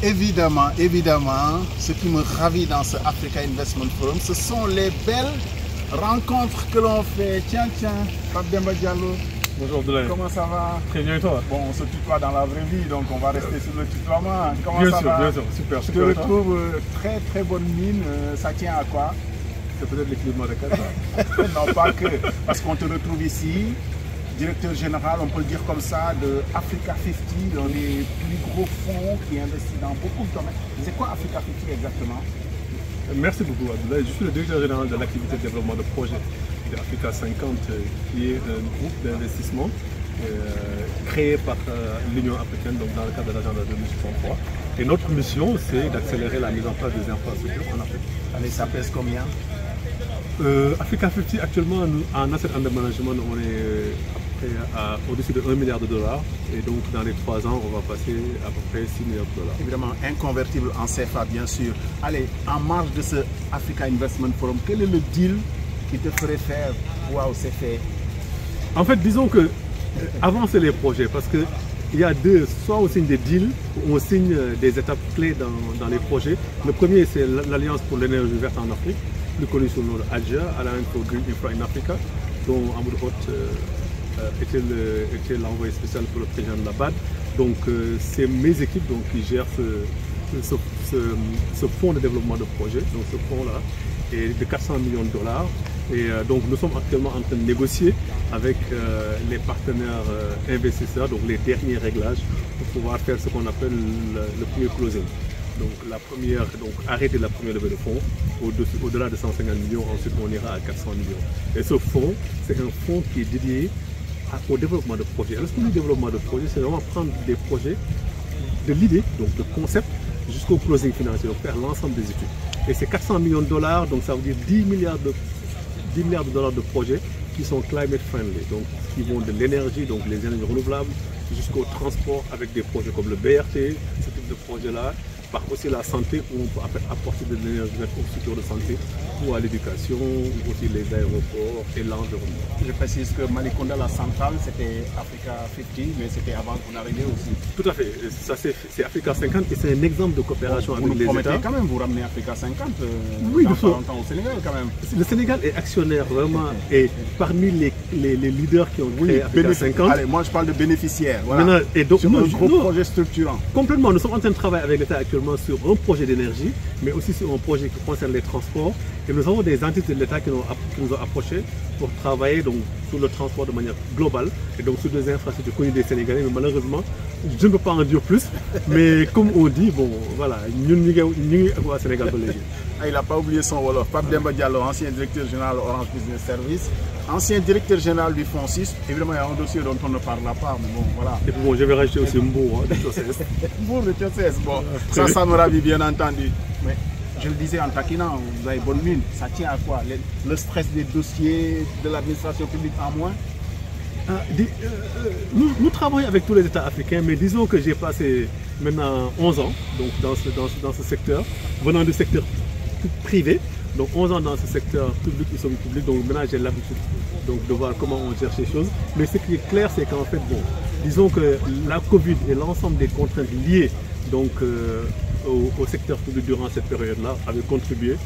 Évidemment, évidemment, ce qui me ravit dans ce Africa Investment Forum, ce sont les belles rencontres que l'on fait. Tiens, Pape Demba Diallo. Bonjour Abdoulaye. Comment ça va? Très bien et toi? Bon, on se tutoie dans la vraie vie, donc on va rester sur le tutoiement. Comment bien ça sûr, va? Bien sûr, super. Je te retrouve très bonne mine. Ça tient à quoi? C'est peut-être l'équilibre de Qatar. Non, pas que. Parce qu'on te retrouve ici, directeur général, on peut le dire comme ça, de Africa 50, dans les plus gros fonds qui investissent dans beaucoup de domaines. C'est quoi Africa 50 exactement? Merci beaucoup Abdoulaye. Je suis le directeur général de l'activité de développement de projet de Africa 50, qui est un groupe d'investissement créé par l'Union africaine, donc dans le cadre de l'agenda 2063. Et notre mission, c'est d'accélérer la mise en place des infrastructures en Afrique. Allez, ça pèse combien? Africa 50, actuellement, en asset under management, on est au-dessus de 1 milliard de dollars. Et donc, dans les 3 ans, on va passer à peu près 6 milliards de dollars. Évidemment, inconvertible en CFA, bien sûr. Allez, en marge de ce Africa Investment Forum, quel est le deal qui te ferait faire waouh, c'est fait? En fait, disons que avancer les projets, parce que il y a deux, soit on signe des deals, ou on signe des étapes clés dans les projets. Le premier, c'est l'Alliance pour l'énergie verte en Afrique, plus connue sous le nom de AGIA, Alliance for Green Infra in Africa, dont Amadou Hott était l'envoyé spécial pour le président de la BAD. Donc, c'est mes équipes donc, qui gèrent ce fonds de développement de projet, donc ce fonds-là, est de 400 millions de dollars. Et donc nous sommes actuellement en train de négocier avec les partenaires investisseurs, donc les derniers réglages pour pouvoir faire ce qu'on appelle le premier closing. Donc la première, donc arrêter la première levée de fonds au-delà de 150 millions, ensuite on ira à 400 millions. Et ce fonds, c'est un fonds qui est dédié au développement de projets. Lorsqu'on dit développement de projets, c'est vraiment prendre des projets de l'idée, donc le concept, jusqu'au closing financier, donc faire l'ensemble des études. Et c'est 400 millions de dollars, donc ça veut dire 10 milliards de dollars de projets qui sont climate friendly, donc qui vont de l'énergie, donc les énergies renouvelables, jusqu'au transport avec des projets comme le BRT, ce type de projet-là, par aussi la santé, où on peut apporter de l'énergie aux structures de santé, ou à l'éducation, ou aussi les aéroports et l'environnement. Je précise que Malikonda, la centrale, c'était Africa 50, mais c'était avant qu'on arrivait aussi. Tout à fait, ça c'est Africa 50 et c'est un exemple de coopération avec les États. Vous promettez quand même, vous ramenez Africa 50 oui, dans pas longtemps au Sénégal quand même. Le Sénégal est actionnaire vraiment et parmi les leaders qui ont créé Africa 50. Allez, moi je parle de bénéficiaires. Voilà. Maintenant, et donc, sur un gros projet structurant. Complètement, nous sommes en train de travailler avec l'État actuellement sur un projet d'énergie, mais aussi sur un projet qui concerne les transports. Et nous avons des entités de l'État qui nous ont approchés pour travailler donc, sur le transport de manière globale et donc sur des infrastructures connues des Sénégalais. Mais malheureusement, je ne peux pas en dire plus. Mais comme on dit, bon, voilà, nous sommes au Sénégal. Il n'a pas oublié son Wolof. Pape Demba Diallo, ancien directeur général Orange Business Service, ancien directeur général du Fonds 6. Évidemment, il y a un dossier dont on ne parlera pas, mais bon, voilà. Et puis bon, je vais rajouter aussi Mbour, de TOCS. Mbour de TOCS, bon, ça me ravit bien entendu. Mais je le disais en taquinant, vous avez bonne mine. Ça tient à quoi? Le stress des dossiers de l'administration publique en moins? Nous travaillons avec tous les États africains, mais disons que j'ai passé maintenant 11 ans donc dans ce secteur, venant du secteur privé, donc 11 ans dans ce secteur public et semi-public, donc maintenant j'ai l'habitude de voir comment on gère ces choses. Mais ce qui est clair, c'est qu'en fait, bon, disons que la Covid et l'ensemble des contraintes liées donc, au secteur public durant cette période-là avaient contribué.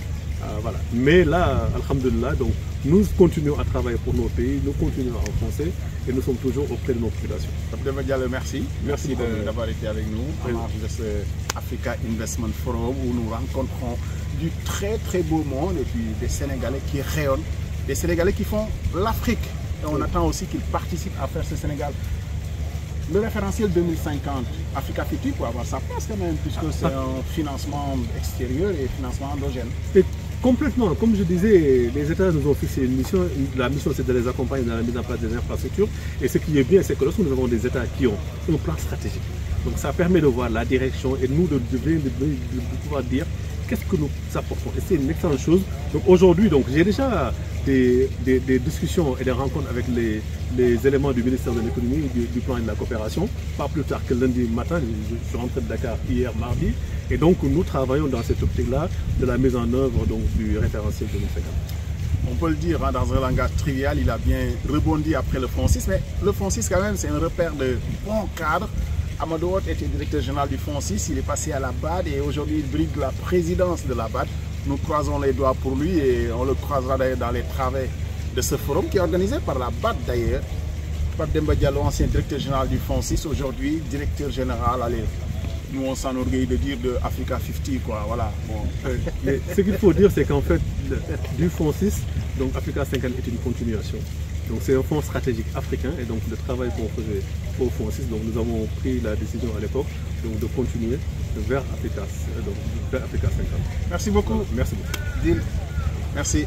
Voilà. Mais là, alhamdoulilah, donc nous continuons à travailler pour nos pays, nous continuons à enfoncer et nous sommes toujours auprès de nos populations. Demba Diallo, merci. Merci d'avoir été avec nous en marge de ce Africa Investment Forum où nous rencontrons du très beau monde et puis des Sénégalais qui rayonnent, des Sénégalais qui font l'Afrique. Et on attend aussi qu'ils participent à faire ce Sénégal. Le référentiel 2050, Africa 50 pour avoir sa place quand même, puisque c'est un financement extérieur et financement endogène. Et complètement, comme je disais, les États nous ont fixé une mission. La mission, c'est de les accompagner dans la mise en place des infrastructures. Et ce qui est bien, c'est que lorsque nous avons des États qui ont un plan stratégique, donc ça permet de voir la direction et nous de pouvoir dire qu'est-ce que nous apportons. Et c'est une excellente chose. Donc aujourd'hui, j'ai déjà des discussions et des rencontres avec les éléments du ministère de l'économie, du plan et de la coopération. Pas plus tard que lundi matin, je suis rentré de Dakar hier mardi. Et donc nous travaillons dans cette optique-là de la mise en œuvre donc, du référentiel 2050. On peut le dire dans un langage trivial, il a bien rebondi après le Fonds 6, mais le Fonds 6 quand même c'est un repère de bons cadres Amadou Hott était directeur général du FONSIS, il est passé à la BAD et aujourd'hui il brigue la présidence de la BAD. Nous croisons les doigts pour lui et on le croisera d'ailleurs dans les travaux de ce forum qui est organisé par la BAD d'ailleurs. Pape Demba Diallo, ancien directeur général du FONSIS, aujourd'hui directeur général, allez, nous on s'enorgueillit de dire de Africa 50 quoi, voilà. Bon. Mais ce qu'il faut dire c'est qu'en fait du FONSIS, donc Africa 50 est une continuation. Donc c'est un fonds stratégique africain et donc le travail qu'on faisait au FONSIS, donc nous avons pris la décision à l'époque donc de continuer vers Africa 50. Merci beaucoup. Merci beaucoup. Deal. Merci.